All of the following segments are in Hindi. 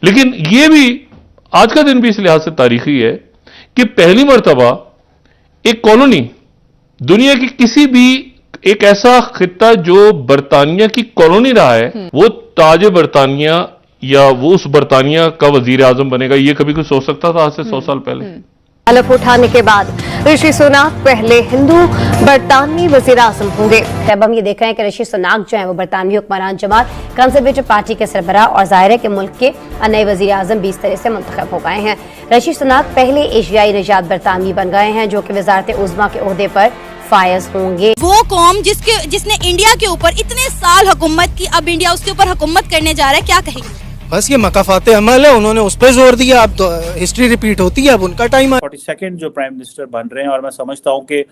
लेकिन ये भी आज का दिन भी इस लिहाज से तारीखी है कि पहली मर्तबा एक कॉलोनी, दुनिया की किसी भी एक ऐसा खित्ता जो बरतानिया की कॉलोनी रहा है, वो ताज बरतानिया या वो उस बरतानिया का वजीर आजम बनेगा। ये कभी कोई सोच सकता था आज से 100 साल पहले? हलफ उठाने के बाद ऋषि सुनाक पहले हिंदू बरतानवी वजीर आजम होंगे। अब हम ये देख रहे हैं कि ऋषि सुनाक जो है वो बरतानवी हुक्मरान जमात कंजर्वेटिव पार्टी के सरबराह और जाहिर है कि मुल्क के नए वजीर आजम 20 तरह से मुंतखब हो गए हैं। ऋषि सुनाक पहले एशियाई निजात बरतानवी बन गए हैं जो कि वजारत उज़्मा के ओहदे पर फायज होंगे। वो कौम जिसने इंडिया के ऊपर इतने साल हुकूमत की, अब इंडिया उसके ऊपर हुकूमत करने जा रहा है, क्या कहेंगे? बस ये मकाफाते अमल है, उन्होंने उस पर जोर दिया। अब तो हिस्ट्री रिपीट होती है, अब उनका टाइम है। 42nd जो प्राइम मिनिस्टर बन रहे हैं और मैं समझता हूँ कि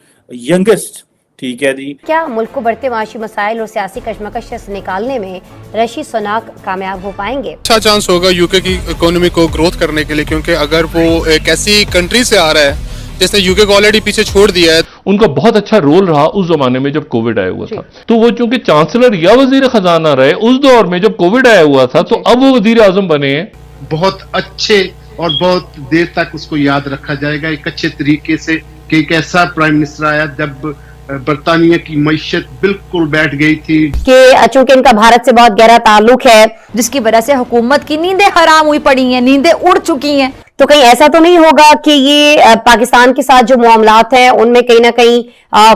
यंगेस्ट, ठीक है जी। क्या मुल्क को बढ़ते माशी मसाइल और सियासी कशमकश से निकालने में ऋषि सुनाक कामयाब हो पाएंगे? अच्छा चांस होगा यूके की इकोनॉमी को ग्रोथ करने के लिए, क्योंकि अगर वो एक ऐसी कंट्री से आ रहा है जिसने यूके को ऑलरेडी पीछे छोड़ दिया है। उनका बहुत अच्छा रोल रहा उस जमाने में जब कोविड आया हुआ था, तो वो चूंकि चांसलर या वजीर खजाना रहे उस दौर में जब कोविड आया हुआ था, तो अब वो वजीर आजम बने हैं। बहुत अच्छे और बहुत देर तक उसको याद रखा जाएगा एक अच्छे तरीके से कि एक ऐसा प्राइम मिनिस्टर आया जब बरतानिया की मईशत बिल्कुल बैठ गई थी। कि चूंकि इनका भारत से बहुत गहरा ताल्लुक है, जिसकी वजह से हुकूमत की नींदें हराम हुई पड़ी हैं, नींदें उड़ चुकी हैं। तो कहीं ऐसा तो नहीं होगा कि ये पाकिस्तान के साथ जो मामलात हैं उनमें कहीं ना कहीं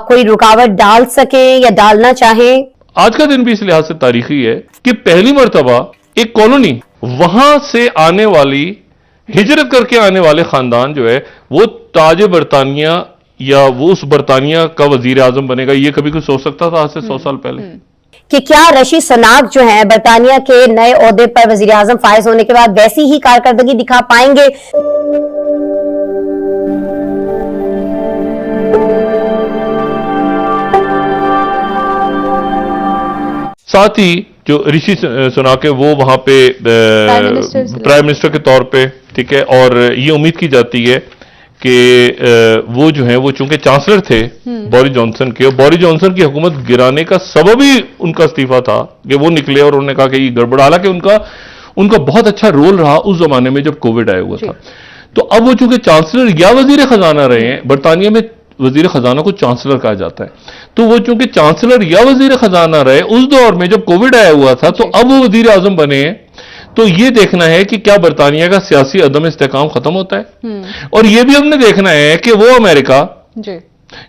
कोई रुकावट डाल सके या डालना चाहे? आज का दिन भी इस लिहाज से तारीखी है कि पहली मर्तबा एक कॉलोनी, वहां से आने वाली, हिजरत करके आने वाले खानदान जो है वो ताज बरतानिया या वो उस बरतानिया का वजीर आजम बनेगा। ये कभी कोई सोच सकता था आज से 100 साल पहले? कि क्या ऋषि सुनाक जो है बरतानिया के नए ओहदे पर वजीर आजम फायज होने के बाद वैसी ही कारकर्दगी दिखा पाएंगे? साथ ही जो ऋषि सुनाक है वो वहां पे प्राइम मिनिस्टर के तौर पे, ठीक है, और ये उम्मीद की जाती है कि वो जो है वो चूंकि चांसलर थे बोरिस जॉनसन के, और बोरिस जॉनसन की हुकूमत गिराने का सबब ही उनका इस्तीफा था कि वो निकले और उन्होंने कहा कि ये गड़बड़। हालांकि उनका बहुत अच्छा रोल रहा उस जमाने में जब कोविड आया हुआ था। तो अब वो चूंकि चांसलर या वजीर खजाना रहे हैं, बरतानिया में वजीर खजाना को चांसलर कहा जाता है, तो वो चूंकि चांसलर या वजीर खजाना रहे उस दौर में जब कोविड आया हुआ था, तो अब वो वजीर आजम बने हैं। तो ये देखना है कि क्या बरतानिया का सियासी अदम इस्तेकाम खत्म होता है, और ये भी हमने देखना है कि वो अमेरिका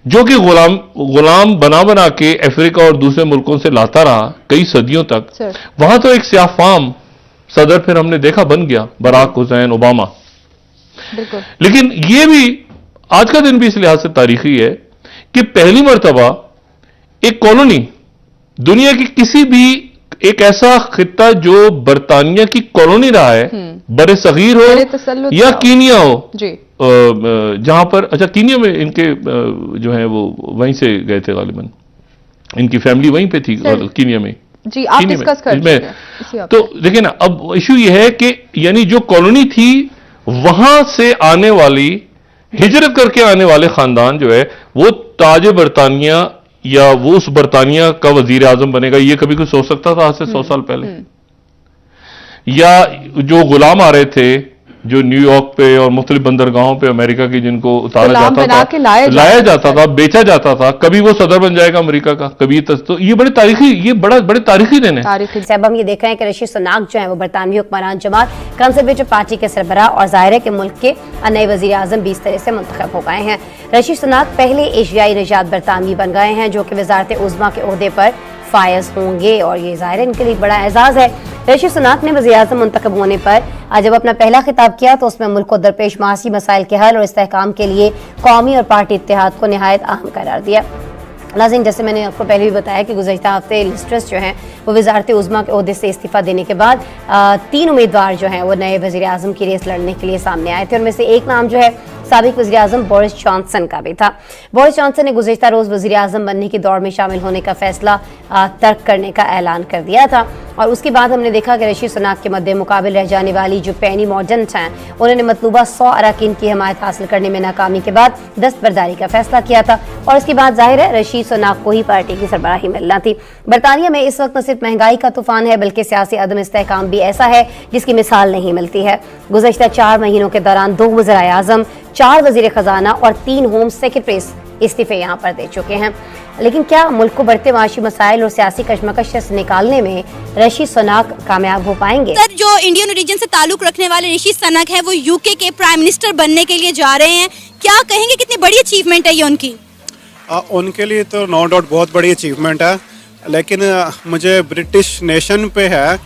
जो कि गुलाम बना के अफ्रीका और दूसरे मुल्कों से लाता रहा कई सदियों तक, वहां तो एक सियाफाम सदर फिर हमने देखा बन गया बराक हुसैन ओबामा। लेकिन ये भी आज का दिन भी इस लिहाज से तारीखी है कि पहली मर्तबा एक कॉलोनी, दुनिया की किसी भी एक ऐसा खित्ता जो बरतानिया की कॉलोनी रहा है, बड़े सगीर हो या कीनिया हो, जहां पर, अच्छा कीनिया में इनके जो है वो वहीं से गए थे गालिबन, इनकी फैमिली वहीं पे थी कीनिया में जी। आप डिस्कस कर तो देखिए ना, अब इशू ये है कि यानी जो कॉलोनी थी वहां से आने वाली, हिजरत करके आने वाले खानदान जो है वो ताज बरतानिया या वो उस बरतानिया का वजीर आजम बनेगा। ये कभी कोई सोच सकता था आज से 100 साल पहले? या जो गुलाम आ रहे थे जो न्यूयॉर्क पे और मुख्तलिफ बंदरगाहों पे अमेरिका की, जिनको उतारा जाता था, लाया जाता था, बेचा जाता था, कभी वो सदर बन जाएगा अमेरिका का, कभी तो ये बड़े तारीखी दिन है। अब हम ये देख रहे हैं कि ऋषि सुनाक जो है वो बरतानवी हुक्मरान जमात कंजर्वेटिव पार्टी के सरबराह और जाहिर है कि मुल्क के नए वजीर आजम 20 तरह से मुंतखब हो गए हैं। ऋषि सुनाक पहले एशियाई निजात बरतानवी बन गए हैं जो कि वजारत उज़्मा के ओहदे पर फायज होंगे, और ये जाहिर है इनके लिए बड़ा एजाज है। ऋषि सुनाक ने वज़ीर आज़म मुंतखब होने पर आज जब अपना पहला खिताब किया तो उसमें मुल्क को दरपेश मासी मसाइल के हल और इस्तेहकाम के लिए कौमी और पार्टी इत्तेहाद को निहायत अहम करार दिया। नाज़रीन, जैसे मैंने आपको पहले भी बताया कि गुज़श्ता हफ्ते लिज ट्रस जो हैं वो वज़ारत उज़्मा के ओहदे से इस्तीफ़ा देने के बाद 3 उम्मीदवार जो हैं वो नए वज़ीर आज़म की रेस लड़ने के लिए सामने आए थे। उनमें से एक नाम जो है साबिक वज़ीर-ए-आज़म बोरिस जॉनसन का भी था। बोरिस जॉनसन ने गुज़िश्ता रोज वज़ीर-ए-आज़म बनने की दौड़ में शामिल होने का फैसला तर्क करने का ऐलान कर दिया था और उसके बाद हमने देखा कि ऋषि सुनाक के मद्दे मुकाबिल रह जाने वाली जो पेनी मॉर्डेंट हैं उन्होंने मतलूबा 100 अरकान की हिमायत हासिल करने में नाकामी के बाद दस्तबरदारी का फैसला किया था और इसके बाद जाहिर है ऋषि सुनाक को ही पार्टी की सरबराही मिलना थी। बरतानिया में इस वक्त न सिर्फ महंगाई का तूफान है बल्कि सियासी अदम इस्तेहकाम भी ऐसा है जिसकी मिसाल नहीं मिलती है। गुज़श्ता 4 महीनों के दौरान 2 वज़ीर-ए-आज़म, 4 वज़ीर खजाना और 3 होम सेक्रेटरीज इस्तीफे यहाँ पर दे चुके हैं। लेकिन क्या मुल्क को बढ़ते माशी मसाइल और सियासी कशमकश से निकालने में ऋषि सुनाक कामयाब हो पाएंगे? सर, जो इंडियन ओरिजिन से ताल्लुक रखने वाले ऋषि सुनाक है वो यूके के प्राइम मिनिस्टर बनने के लिए जा रहे हैं, क्या कहेंगे कितनी बड़ी अचीवमेंट है ये उनकी? उनके लिए तो नो डाउट बहुत बड़ी अचीवमेंट है, लेकिन मुझे ब्रिटिश नेशन पे है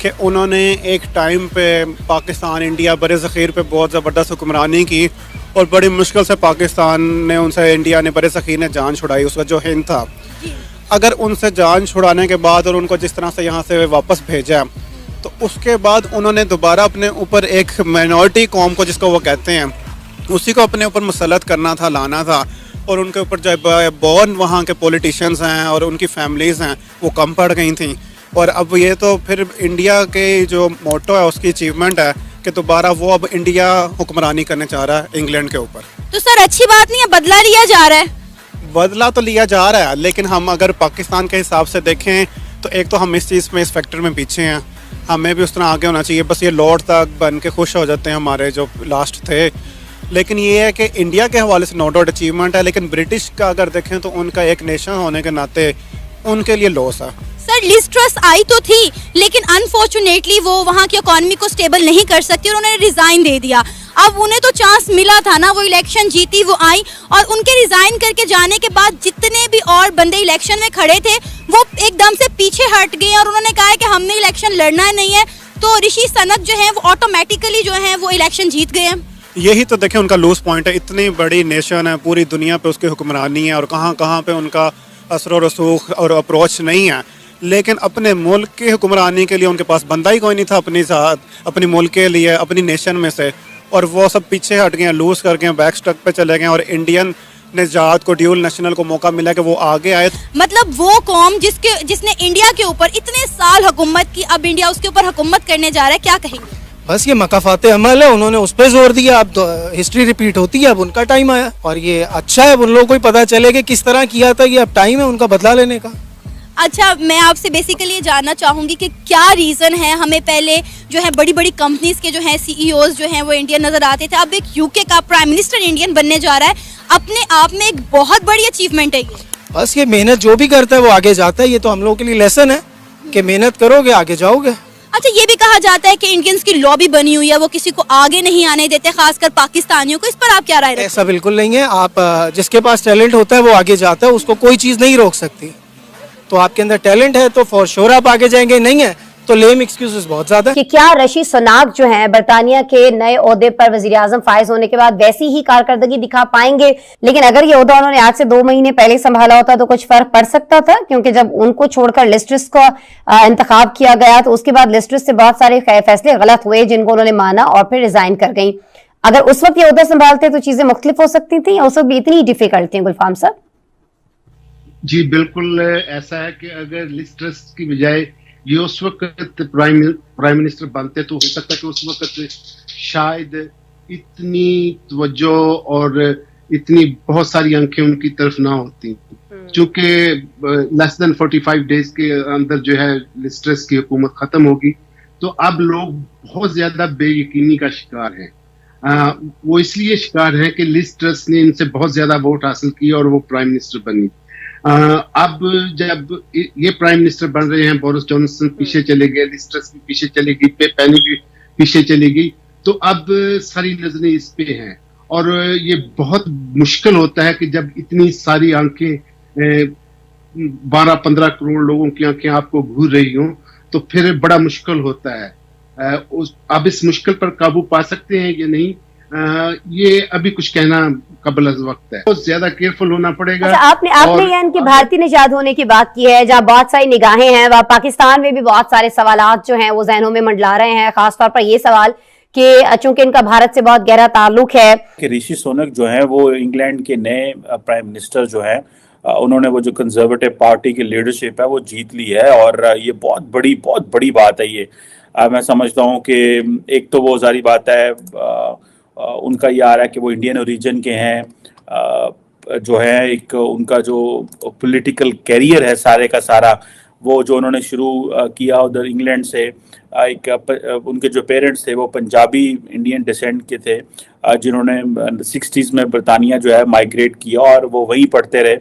कि उन्होंने एक टाइम पे पाकिस्तान इंडिया बरे ज़ख़ीर पे बहुत ज़बरदस्त हुक्मरानी की और बड़ी मुश्किल से पाकिस्तान ने उनसे इंडिया ने बरे ज़ख़ीर ने जान छुड़ाई। उसका जो हिंद था, अगर उनसे जान छुड़ाने के बाद और उनको जिस तरह से यहाँ से वापस भेजा तो उसके बाद उन्होंने दोबारा अपने ऊपर एक माइनॉरिटी कौम को जिसको वो कहते हैं उसी को अपने ऊपर मुसल्लत करना था, लाना था और उनके ऊपर जो बॉर्न वहाँ के पॉलिटिशियंस हैं और उनकी फैमिलीज़ हैं वो कम पड़ गई थी और अब ये तो फिर इंडिया के जो मोटो है उसकी अचीवमेंट है कि दोबारा वो अब इंडिया हुक्मरानी करने चाह रहा है इंग्लैंड के ऊपर। तो सर अच्छी बात नहीं है, बदला लिया जा रहा है? बदला तो लिया जा रहा है, लेकिन हम अगर पाकिस्तान के हिसाब से देखें तो एक तो हम इस चीज़ में, इस फैक्टर में पीछे हैं, हमें भी उस तरह आगे होना चाहिए। बस ये लॉर्ड तक बन के खुश हो जाते हैं हमारे जो लास्ट थे, लेकिन ये है कि इंडिया के हवाले से नो डाउट अचीवमेंट है, लेकिन ब्रिटिश का अगर देखें तो उनका एक नेशन होने के नाते उनके लिए लॉस है। सर, लिज ट्रस आई तो थी लेकिन अनफॉर्चुनेटली वो वहाँ की इकोनॉमी को स्टेबल नहीं कर सकती और उन्होंने रिजाइन दे दिया। अब उन्हें तो चांस मिला था ना, वो इलेक्शन जीती, वो आई और उनके रिजाइन करके जाने के बाद जितने भी और बंदे इलेक्शन में खड़े थे वो एकदम से पीछे हट गए और उन्होंने कहा है कि हमने इलेक्शन लड़ना नहीं है, तो ऋषि सुनाक जो है वो ऑटोमेटिकली जो है वो इलेक्शन जीत गए हैं। यही तो देखें उनका लूज पॉइंट है, इतनी बड़ी नेशन है, पूरी दुनिया पे उसकी हुक्मरानी है और कहाँ कहाँ पे उनका असर और रसूख और अप्रोच नहीं है, लेकिन अपने मुल्क की हुक्मरानी के लिए उनके पास बंदा ही कोई नहीं था अपनी साथ, अपने मुल्क के लिए, अपनी नेशन में से, और वो सब पीछे हट गए, लूज कर गए, बैक स्टक पे चले गए और इंडियन निजात को, ड्यूल नेशनल को मौका मिला कि वो आगे आए। मतलब वो कौम जिसने इंडिया के ऊपर इतने साल हुकूमत की, अब इंडिया उसके ऊपर हुकूमत करने जा रहा है, क्या कहेंगे? बस ये मकाफात अमल है, उन्होंने उस पर जोर दिया, अब तो हिस्ट्री रिपीट होती है, अब उनका टाइम आया और ये अच्छा है, उन लोगों को ही पता चले कि किस तरह किया था, ये अब टाइम है उनका बदला लेने का। अच्छा, मैं आपसे बेसिकली जानना चाहूँगी कि क्या रीज़न है, हमें पहले जो है बड़ी बड़ी कंपनीज के जो है सीईओज जो हैं वो इंडियन नज़र आते थे, अब एक यूके का प्राइम मिनिस्टर इंडियन बनने जा रहा है, अपने आप में एक बहुत बड़ी अचीवमेंट है ये। बस ये मेहनत जो भी करता है वो आगे जाता है, ये तो हम लोगों के लिए लेसन है कि मेहनत करोगे आगे जाओगे। अच्छा, ये भी कहा जाता है कि इंडियंस की लॉबी बनी हुई है, वो किसी को आगे नहीं आने देते, खासकर पाकिस्तानियों को, इस पर आप क्या राय रखते हैं? ऐसा बिल्कुल नहीं है, आप जिसके पास टैलेंट होता है वो आगे जाता है, उसको कोई चीज़ नहीं रोक सकती। तो आपके अंदर टैलेंट है तो फॉर श्योर आप आगे जाएंगे, नहीं है तो लेम एक्सक्यूजेस बहुत ज्यादा। कि क्या ऋषि सुनाक जो हैं बरतानिया के नए ओहदे पर वज़ीर-ए-आज़म फाइज होने के बाद वैसी ही कारकर्दगी दिखा पाएंगे? लेकिन अगर ये ओहदा उन्होंने आज से 2 महीने पहले संभाला होता तो कुछ फर्क पड़ सकता था, क्योंकि जब उनको छोड़कर लिज ट्रस का इंतखाब किया गया तो उसके बाद लिज ट्रस से बहुत सारे फैसले गलत हुए जिनको उन्होंने माना और फिर रिजाइन कर गई। अगर उस वक्त ये ओहदा संभालते तो चीजें मुख्तलिफ हो सकती थी या उस वक्त भी इतनी डिफिकल्ट थी? गुलफाम साहब जी बिल्कुल ऐसा है कि अगर लिज ट्रस की बजाय ये उस वक्त प्राइम मिनिस्टर बनते तो हो सकता है कि उस वक्त शायद इतनी तवज्जो और इतनी बहुत सारी आंखें उनकी तरफ ना होती, चूंकि लेस देन 45 डेज के अंदर जो है लिज ट्रस की हुकूमत खत्म होगी, तो अब लोग बहुत ज्यादा बेयकीनी का शिकार हैं। वो इसलिए शिकार हैं कि लिज ट्रस ने इनसे बहुत ज्यादा वोट हासिल किए और वो प्राइम मिनिस्टर बनी। अब जब ये प्राइम मिनिस्टर बन रहे हैं, बोरिस जॉनसन पीछे चले गए, लिज ट्रस भी पीछे चली गई, पेनी भी पीछे चली गई, तो अब सारी नजरें इस पे हैं और ये बहुत मुश्किल होता है कि जब इतनी सारी आंखें 12-15 करोड़ लोगों की आंखें आपको घूर रही हों तो फिर बड़ा मुश्किल होता है। अब इस मुश्किल पर काबू पा सकते हैं या नहीं, ये अभी कुछ कहना कबल अज़ वक्त है, बहुत ज्यादा केयरफुल होना पड़ेगा। अच्छा, आपने यानी कि भारतीय निजात होने की बात की है, जहाँ बहुत सारी निगाहें हैं, वहाँ पाकिस्तान में भी बहुत सारे सवालात जो हैं वो जहनों में मंडला रहे हैं, खासतौर पर ये सवाल कि चूंकि इनका भारत से बहुत गहरा ताल्लुक है। कि ऋषि सुनक जो है वो इंग्लैंड के नए प्राइम मिनिस्टर जो है, उन्होंने वो जो कंजर्वेटिव पार्टी की लीडरशिप है वो जीत ली है, और ये बहुत बड़ी बात है। ये मैं समझता हूँ कि एक तो वो जारी बात है, उनका ये आ रहा है कि वो इंडियन ओरिजिन के हैं, जो है एक उनका जो पॉलिटिकल कैरियर है सारे का सारा, वो जो उन्होंने शुरू किया उधर इंग्लैंड से, उनके जो पेरेंट्स थे वो पंजाबी इंडियन डिसेंट के थे, जिन्होंने 60s में बरतानिया जो है माइग्रेट किया, और वो वहीं पढ़ते रहे,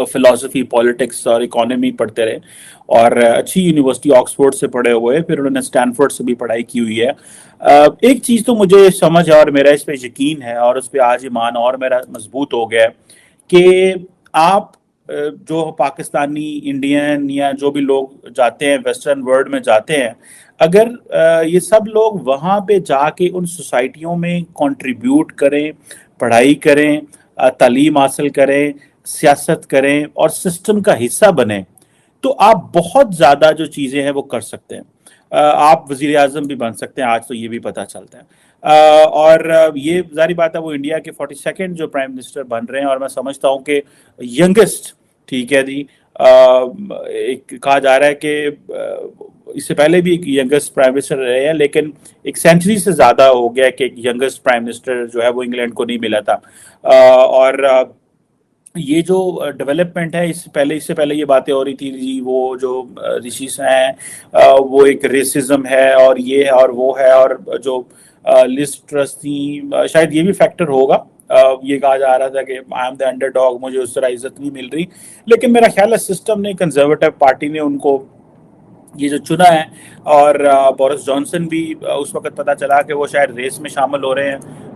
फिलॉसफी, पॉलिटिक्स और इकोनॉमी पढ़ते रहे, और अच्छी यूनिवर्सिटी ऑक्सफोर्ड से पढ़े हुए, फिर उन्होंने स्टैनफोर्ड से भी पढ़ाई की हुई है। एक चीज़ तो मुझे समझ है और मेरा इस पे यकीन है, और उस पर आज ईमान और मेरा मजबूत हो गया है कि आप जो पाकिस्तानी, इंडियन या जो भी लोग जाते हैं वेस्टर्न वर्ल्ड में जाते हैं, अगर ये सब लोग वहाँ पे जाके उन सोसाइटियों में कंट्रीब्यूट करें, पढ़ाई करें, तालीम हासिल करें, सियासत करें और सिस्टम का हिस्सा बने, तो आप बहुत ज़्यादा जो चीज़ें हैं वो कर सकते हैं। आप वज़ीर आज़म भी बन सकते हैं, आज तो ये भी पता चलता है। और ये जारी बात है वो इंडिया के 42nd जो प्राइम मिनिस्टर बन रहे हैं, और मैं समझता हूँ कि यंगेस्ट, ठीक है जी, एक कहा जा रहा है कि इससे पहले भी एक यंगेस्ट प्राइम मिनिस्टर रहे हैं, लेकिन एक सेंचुरी से ज़्यादा हो गया कि एक यंगेस्ट प्राइम मिनिस्टर जो है वो इंग्लैंड को नहीं मिला था। और ये जो डेवलपमेंट है, इससे पहले ये बातें हो रही थी जी, वो जो ऋषि हैं वो एक रेसिज्म है और ये है और वो है, और जो लिस्ट ट्रस्ट थी, शायद ये भी फैक्टर होगा। ये कहा जा रहा था कि आई एम द अंडरडॉग, मुझे उस तरह इज्जत नहीं मिल रही, लेकिन मेरा ख्याल है सिस्टम ने, कंजर्वेटिव पार्टी ने उनको ये जो चुना है, और बोरिस जॉनसन भी उस वक्त पता चला कि वो शायद रेस में शामिल हो रहे हैं,